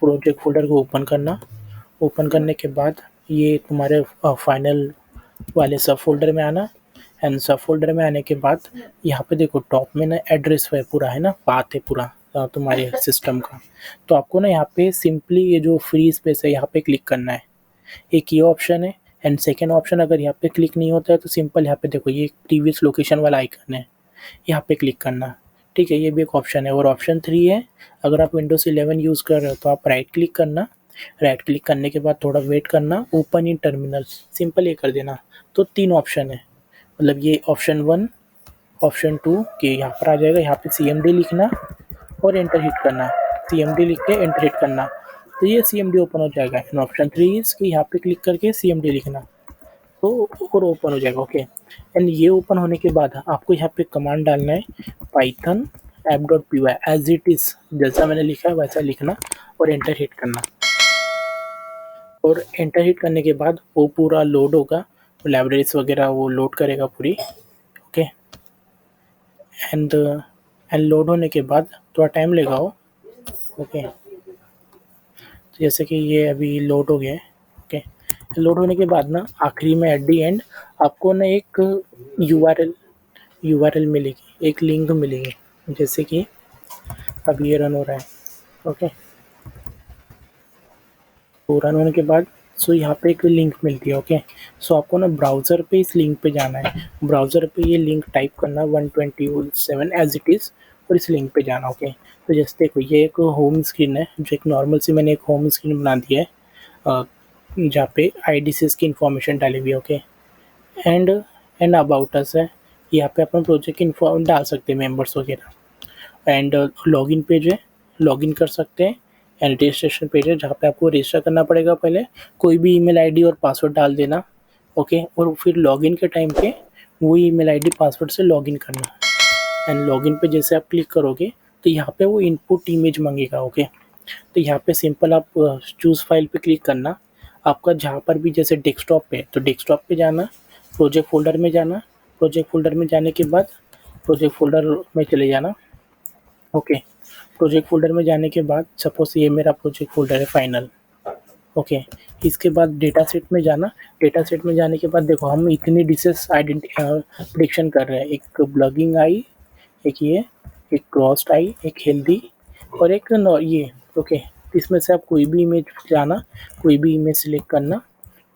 Project folder को open करना। Open करने के बाद ये तुम्हारे फाइनल वाले सब फ़ोल्डर में आना। एंड सब फ़ोल्डर में आने के बाद यहाँ पे देखो टॉप में ना एड्रेस है पूरा, है ना, पाथ है पूरा तुम्हारे सिस्टम का। तो आपको ना यहाँ पे सिंपली ये जो फ्री स्पेस है यहाँ पे क्लिक करना है। एक ये ऑप्शन है। एंड सेकेंड ऑप्शन, अगर यहाँ पे क्लिक नहीं होता है तो सिंपल यहाँ पे देखो ये प्रीवियस लोकेशन वाला आइकन है, यहाँ पे क्लिक करना। ठीक है, ये भी एक ऑप्शन है। और ऑप्शन 3 है, अगर आप विंडोज़ 11 यूज़ कर रहे हो तो आप राइट क्लिक करना। राइट क्लिक करने के बाद थोड़ा वेट करना, ओपन इन टर्मिनल, सिंपल ये कर देना। तो 3 ऑप्शन है, मतलब ये ऑप्शन 1, ऑप्शन 2 कि यहाँ पर आ जाएगा, यहाँ पे CMD लिखना और एंटर हिट करना। CMD लिख के एंटर हिट करना, तो ये CMD ओपन हो जाएगा। एंड ऑप्शन 3 इज़ कि यहाँ पे क्लिक करके CMD लिखना, तो और ओपन हो जाएगा। ओके, एंड ये ओपन होने के बाद आपको यहाँ पे कमांड डालना है Python app.py as it is, जैसा मैंने लिखा है वैसा लिखना और एंटर हिट करना। और एंटर हिट करने के बाद वो पूरा लोड होगा, लाइब्रेरीज वगैरह वो लोड करेगा पूरी। ओके, एंड लोड होने के बाद थोड़ा टाइम लेगा वो। ओके, जैसे कि ये अभी लोड हो गया है। ओके, लोड होने के बाद ना आखिरी में एट दी एंड आपको ना एक URL मिलेगी, एक लिंक मिलेगी, जैसे कि अब ये रन हो रहा है। ओके, तो रन होने के बाद सो यहाँ पे एक लिंक मिलती है। ओके, सो आपको ना ब्राउज़र पे इस लिंक पे जाना है। ब्राउज़र पे ये लिंक टाइप करना 127 एज इट इज़ और इस लिंक पे जाना। ओके, तो जैसे देखो ये एक होम स्क्रीन है, जो एक नॉर्मल सी मैंने एक होम स्क्रीन बना दी है जहाँ पे IDCS की इन्फॉर्मेशन डाली हुई है। ओके, एंड अबाउट अस है, यहाँ पे अपन प्रोजेक्ट की इन्फो डाल सकते हैं, मेंबर्स वगैरह। एंड लॉगिन पेज है, लॉगिन कर सकते हैं। एंड रजिस्ट्रेशन पेज है जहाँ पे आपको रजिस्टर करना पड़ेगा, पहले कोई भी ईमेल आईडी और पासवर्ड डाल देना। ओके, और फिर लॉगिन के टाइम पे वो ईमेल आईडी पासवर्ड से लॉगिन करना। एंड लॉगिन पे जैसे आप क्लिक करोगे तो यहाँ पे वो इनपुट इमेज मांगेगा। ओके, तो यहाँ पे सिंपल आप चूज़ फाइल पे क्लिक करना। आपका जहाँ पर भी जैसे डेस्कटॉप पे तो डेस्कटॉप पे जाना, प्रोजेक्ट फ़ोल्डर में जाना। प्रोजेक्ट फ़ोल्डर में जाने के बाद प्रोजेक्ट फ़ोल्डर में चले जाना। ओके, प्रोजेक्ट फ़ोल्डर में जाने के बाद सपोज़ ये मेरा प्रोजेक्ट फ़ोल्डर है फाइनल। ओके, इसके बाद डेटा सेट में जाना। डेटा सेट में जाने के बाद देखो हम इतनी डिशेस प्रेडिक्शन कर रहे हैं, एक ब्लगिंग आई, एक ये, एक क्रॉस्ड आई, एक हेल्दी और एक ये। ओके, इसमें से आप कोई भी इमेज जाना, कोई भी इमेज सिलेक्ट करना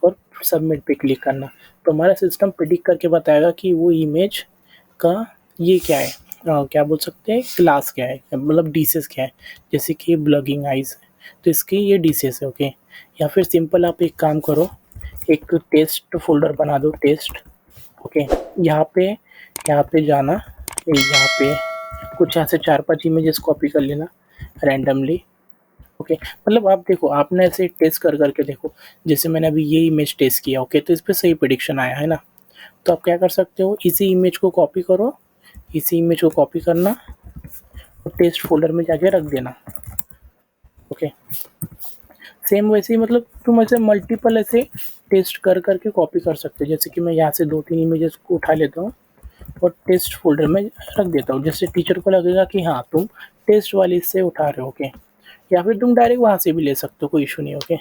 और सबमिट पे क्लिक करना। तो हमारा सिस्टम प्रिडिक्ट करके बताएगा कि वो इमेज का ये क्या है, क्या बोल सकते हैं, क्लास क्या है, मतलब डीसीएस क्या है। जैसे कि ब्लगिंग आइज है तो इसकी ये डीसीएस है। ओके, या फिर सिंपल आप एक काम करो, एक टेस्ट फोल्डर बना दो, टेस्ट। ओके, यहाँ पे जाना, यहाँ पे कुछ ऐसे 4-5 इमेजेस कॉपी कर लेना रैंडमली। ओके, मतलब आप देखो, आपने ऐसे टेस्ट कर करके देखो, जैसे मैंने अभी ये इमेज टेस्ट किया। ओके, तो इस पे सही प्रेडिक्शन आया है ना। तो आप क्या कर सकते हो, इसी इमेज को कॉपी करो, इसी इमेज को कॉपी करना और टेस्ट फोल्डर में जाके रख देना। ओके, सेम वैसे ही, मतलब तुम ऐसे मल्टीपल ऐसे टेस्ट कर करके कॉपी कर सकते हो। जैसे कि मैं यहाँ से 2-3 इमेजेस को उठा लेता हूँ और टेस्ट फोल्डर में रख देता हूँ, जिससे टीचर को लगेगा कि हाँ तुम टेस्ट वाली से उठा रहे हो। ओके, या फिर तुम डायरेक्ट वहाँ से भी ले सकते हो, कोई इशू नहीं। ओके,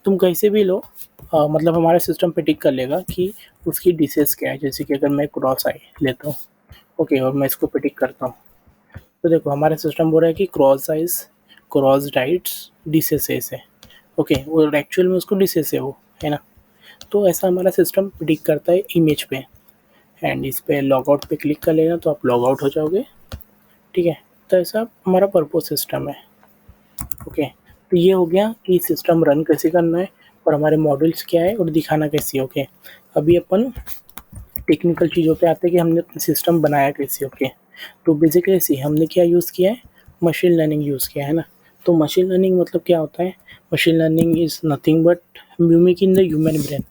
तुम कहीं से भी लो, मतलब हमारा सिस्टम प्रेडिक्ट कर लेगा कि उसकी डिसेस क्या है। जैसे कि अगर मैं क्रॉस आई लेता हूँ, ओके, और मैं इसको प्रेडिक्ट करता हूँ, तो देखो हमारा सिस्टम बोल रहा है कि क्रॉस साइज, क्रॉस राइट्स डिसेसेस है। ओके, वो एक्चुअल में उसको डिसेस है वो, है ना। तो ऐसा हमारा सिस्टम प्रेडिक्ट करता है इमेज पे। एंड इस पे लॉग आउट पे क्लिक कर लेना तो आप लॉग आउट हो जाओगे। ठीक है, तो ऐसा हमारा पर्पस सिस्टम है। ओके, तो ये हो गया कि सिस्टम रन कैसे करना है और हमारे मॉडल्स क्या है और दिखाना कैसे। ओके, अभी अपन टेक्निकल चीज़ों पे आते हैं कि हमने सिस्टम बनाया कैसे। ओके, तो बेसिकली ऐसे हमने क्या यूज़ किया है, मशीन लर्निंग यूज़ किया है ना। तो मशीन लर्निंग मतलब क्या होता है, machine learning is nothing but mimic in the human brain.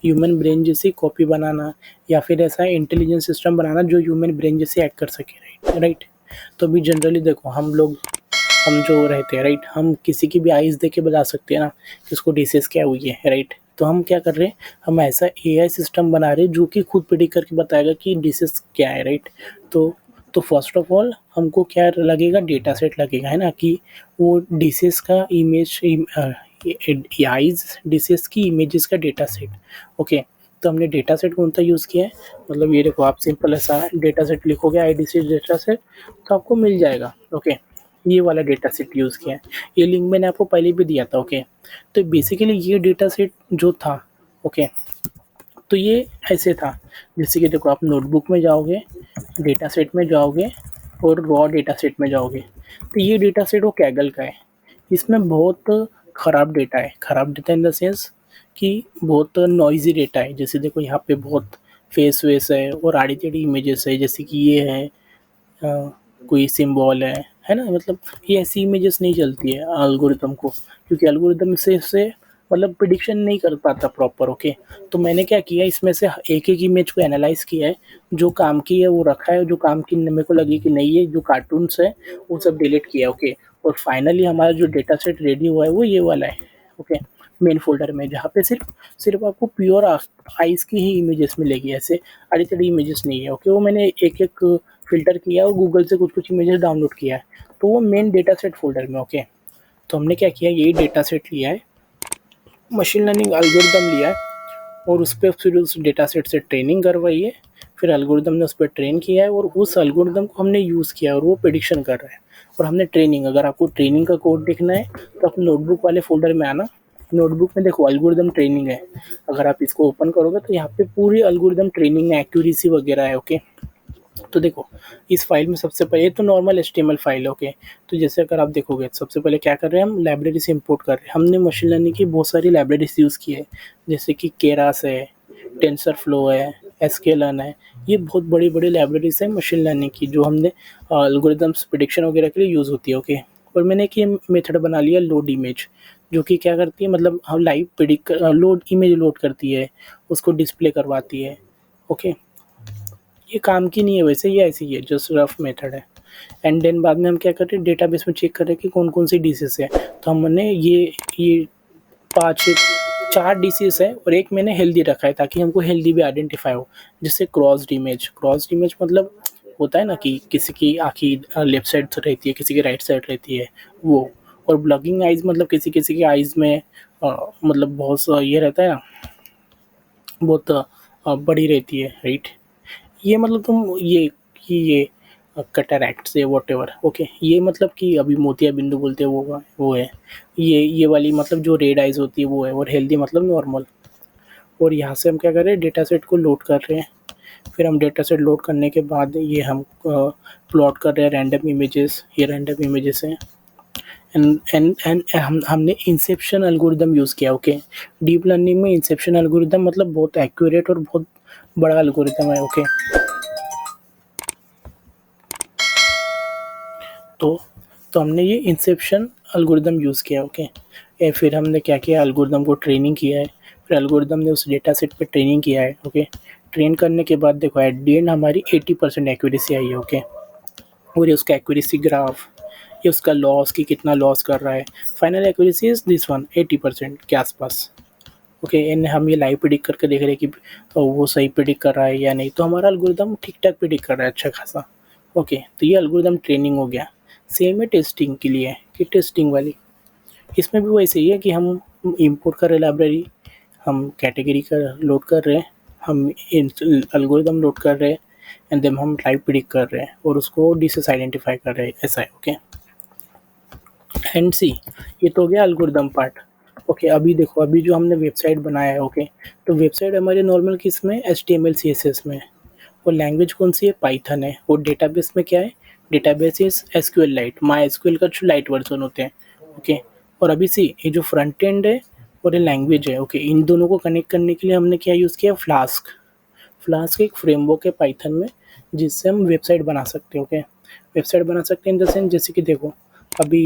Human brain जैसी कॉपी बनाना या फिर ऐसा इंटेलिजेंट सिस्टम बनाना जो ह्यूमन ब्रेन जैसे एक्ट कर सके, राइट। तो अभी जनरली देखो हम लोग, हम जो रहते हैं, राइट, हम किसी की भी आइज़ देख के बता सकते हैं ना कि उसको डिसीज़ क्या हुई है, राइट। तो हम क्या कर रहे हैं, हम ऐसा एआई सिस्टम बना रहे हैं जो कि खुद प्रेडिक्ट करके बताएगा कि डिसीज़ क्या है, राइट। तो तो फर्स्ट ऑफ ऑल हमको क्या लगेगा, डेटा सेट लगेगा, है ना, कि वो डिसीज़ का इमेज आइज़ डिसीज़ की इमेजेस का डेटा सेट। ओके, तो हमने डेटा सेट कौन सा यूज़ किया है, मतलब ये देखो, आप सिंपल ऐसा डेटा सेट लिखोगे आई डिसीज़ डेटा सेट तो आपको मिल जाएगा। ओके, ये वाला डेटा सेट यूज़ किया है, ये लिंक मैंने आपको पहले भी दिया था। ओके, तो बेसिकली ये डेटा सेट जो था, ओके, तो ये ऐसे था, जैसे कि देखो, आप नोटबुक में जाओगे, डेटा सेट में जाओगे और रॉ डेटा सेट में जाओगे, तो ये डेटा सेट वो कैगल का है। इसमें बहुत ख़राब डेटा है, ख़राब डेटा इन द सेंस कि बहुत नॉइज़ी डेटा है। जैसे देखो, यहाँ पे बहुत फेस वेस है और आड़ी टेढ़ी इमेजेस है, जैसे कि ये है कोई सिंबल है ना, मतलब ये ऐसी इमेजेस नहीं चलती है एल्गोरिदम को, क्योंकि एल्गोरिदम से मतलब प्रिडिक्शन नहीं कर पाता प्रॉपर। ओके, तो मैंने क्या किया, इसमें से एक एक इमेज को एनालाइज किया है, जो काम की है वो रखा है, जो काम की मेरे को लगी कि नहीं है, जो कार्टून्स है वो सब डिलीट किया। ओके, और फाइनली हमारा जो डेटा सेट रेडी हुआ है वो ये वाला है। ओके, मेन फ़ोल्डर में, जहाँ पे सिर्फ़ सिर्फ़ आपको प्योर आइज़ की ही इमेजेस मिलेगी, ऐसे अड़ी-चढ़ी इमेजेस नहीं है। ओके, वो मैंने एक-एक फ़िल्टर किया और गूगल से कुछ-कुछ इमेजेस डाउनलोड किया है, तो वो मेन डेटा सेट फ़ोल्डर में। ओके, तो हमने क्या किया, यही डेटा सेट लिया है, मशीन लर्निंग एल्गोरिदम लिया है और उस पे फिर उस डेटा सेट से ट्रेनिंग करवाई है, फिर एल्गोरिदम ने उस पर ट्रेन किया है और उस एल्गोरिदम को हमने यूज़ किया है और वो प्रेडिक्शन कर रहा है। और हमने ट्रेनिंग, अगर आपको ट्रेनिंग का कोड देखना है तो आप नोटबुक वाले फ़ोल्डर में आना, नोटबुक में देखो एल्गोरिदम ट्रेनिंग है, अगर आप इसको ओपन करोगे तो यहाँ पे पूरी एल्गोरिदम ट्रेनिंग है, एक्यूरेसी वगैरह है। ओके, तो देखो, इस फाइल में सबसे पहले, ये तो नॉर्मल एचटीएमएल फाइल है। ओके, तो जैसे अगर आप देखोगे, सबसे पहले क्या कर रहे हैं, हम लाइब्रेरी से इंपोर्ट कर रहे हैं। हमने मशीन लर्निंग की बहुत सारी लाइब्रेरीज यूज़ की है, जैसे कि केरास है, टेंसर फ्लो है, एसक्यूएल है, ये बहुत बड़ी बड़ी लाइब्रेरीज है मशीन लर्निंग की, जो हमने एल्गोरिदम्स प्रिडिक्शन वगैरह के लिए यूज़ होती है। ओके, और मैंने एक ये मेथड बना लिया लोड इमेज, जो कि क्या करती है, मतलब हम live predict load image load करती है, उसको डिस्प्ले करवाती है। ओके, ये काम की नहीं है वैसे, ये ऐसी ही है, जस्ट रफ मेथड है। एंड देन बाद में हम क्या करते हैं, डेटाबेस में चेक कर रहे हैं कि कौन कौन सी डिसीज़ है, तो हमने ये 5 4 डिसीज़ है और एक मैंने हेल्दी रखा है, ताकि हमको हेल्दी भी आइडेंटिफाई हो। जैसे क्रॉस्ड इमेज मतलब होता है ना कि किसी की आँखें लेफ्ट साइड रहती है, किसी की राइट साइड रहती है, वो। और ब्लगिंग आइज़ मतलब किसी-किसी की आइज़ में मतलब बहुत सा ये रहता है ना, बहुत बड़ी रहती है, राइट? ये मतलब तुम ये कि ये कैटरैक्ट से व्हाटएवर। ओके, ये मतलब कि अभी मोतिया बिंदु बोलते हैं, वो है। ये वाली मतलब जो रेड आइज़ होती है वो है, और हेल्दी मतलब नॉर्मल। और यहाँ से हम क्या कर रहे हैं, डेटा सेट को लोड कर रहे हैं। फिर हम डेटा सेट लोड करने के बाद ये हम प्लॉट कर रहे हैं रैंडम इमेजेस, ये रैंडम इमेजेस हैं। एंड हमने इंसेप्शन एल्गोरिदम यूज़ किया। ओके, डीप लर्निंग में इंसेप्शन एल्गोरिदम मतलब बहुत एक्यूरेट और बहुत बड़ा एल्गोरिदम है। ओके, तो हमने ये इंसेप्शन एल्गोरिदम यूज़ किया। ओके, फिर हमने क्या किया, एल्गोरिदम को ट्रेनिंग किया है, फिर एल्गोरिदम ने उस डेटा सेट पे ट्रेनिंग किया है। ओके, ट्रेन करने के बाद देखो, एट द एंड हमारी 80% एक्यूरेसी आई है। ओके, और ये उसका एक्यूरेसी ग्राफ, ये उसका लॉस कि कितना लॉस कर रहा है, final accuracy is this one, 80% के आसपास। ओके, एंड हम ये लाइव प्रिडिक्ट करके देख रहे हैं कि वो सही प्रिडिक्ट कर रहा है या नहीं, तो हमारा एल्गोरिदम ठीक-ठाक प्रिडिक्ट कर रहा है, अच्छा खासा। ओके, तो ये एल्गोरिदम ट्रेनिंग हो गया। सेम है टेस्टिंग के लिए, कि टेस्टिंग वाली, इसमें भी वैसे ही है कि हम इंपोर्ट कर रहे हैं लाइब्रेरी, हम कैटेगरी का लोड कर रहे हैं, हम एल्गोरिदम लोड कर रहे हैं, एंड देन हम लाइव प्रिडिक्ट कर रहे हैं और उसको डिसेस आइडेंटिफाई कर रहे हैं, ऐसा है। ओके, एंड सी, ये तो हो गया एल्गोरिदम पार्ट। ओके, अभी देखो, अभी जो हमने वेबसाइट बनाया है, ओके, तो वेबसाइट हमारे नॉर्मल किस में, HTML CSS में, और लैंग्वेज कौन सी है, पाइथन है, और डेटाबेस में क्या है, database is SQL light, my SQL का जो लाइट वर्जन होते हैं। ओके, और अभी सी, ये जो फ्रंट एंड है और ये लैंग्वेज है, ओके, इन दोनों को कनेक्ट करने के लिए हमने क्या यूज़ किया, फ्लास्क। फ्लास्क एक फ्रेमवर्क है पाइथन में, जिससे हम वेबसाइट बना सकते हैं। ओके, वेबसाइट बना सकते हैं इन द सेंस, जैसे कि देखो, अभी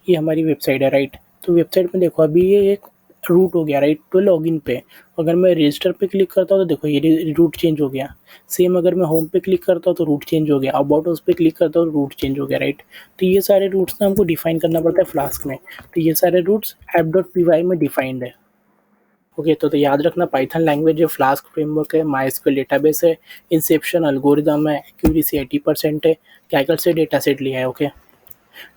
ये हमारी वेबसाइट है, राइट? तो वेबसाइट में देखो, अभी ये एक रूट हो गया, राइट, तो लॉगिन पे। अगर मैं रजिस्टर पे क्लिक करता हूँ तो देखो ये रूट चेंज हो गया। सेम अगर मैं होम पे क्लिक करता हूँ तो रूट चेंज हो गया, अबाउट अस पे क्लिक करता हूँ तो रूट चेंज हो गया, राइट? तो ये सारे रूट्स ना हमको डिफाइन करना पड़ता है फ्लास्क में। तो ये सारे रूट्स app.py में डिफाइंड है। ओके, तो याद रखना पाइथन लैंग्वेज है, फ्लास्क फ्रेमवर्क है, माइस्क्यूएल डेटाबेस है, इंसेप्शन एल्गोरिदम है, एक्यूरेसी 80% है, कैगल से डेटा सेट लिया है। ओके,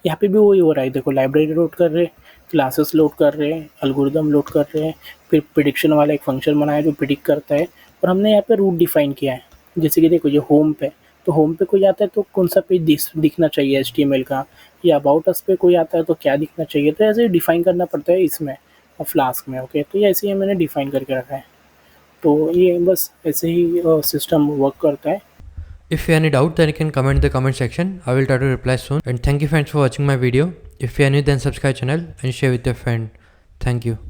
यहाँ पे भी वही हो रहा है, देखो लाइब्रेरी लोड कर रहे हैं, क्लासेस लोड कर रहे हैं, एल्गोरिदम लोड कर रहे हैं, फिर प्रिडिक्शन वाला एक फंक्शन बनाया जो प्रिडिक्ट करता है, और हमने यहाँ पे रूट डिफाइन किया है। जैसे कि देखो ये होम पे, तो होम पे कोई आता है तो कौन सा पेज दिखना चाहिए HTML का, या अबाउट अस पे कोई आता है तो क्या दिखना चाहिए, तो ऐसे डिफाइन करना पड़ता है इसमें और फ्लास्क में। ओके, तो ये ऐसे ही मैंने डिफाइन करके रखा है, तो ये बस ऐसे ही सिस्टम वर्क करता है। If you have any doubt, then you can comment in the comment section. I will try to reply soon. And thank you friends for watching my video. If you are new, then subscribe channel and share with your friend. Thank you.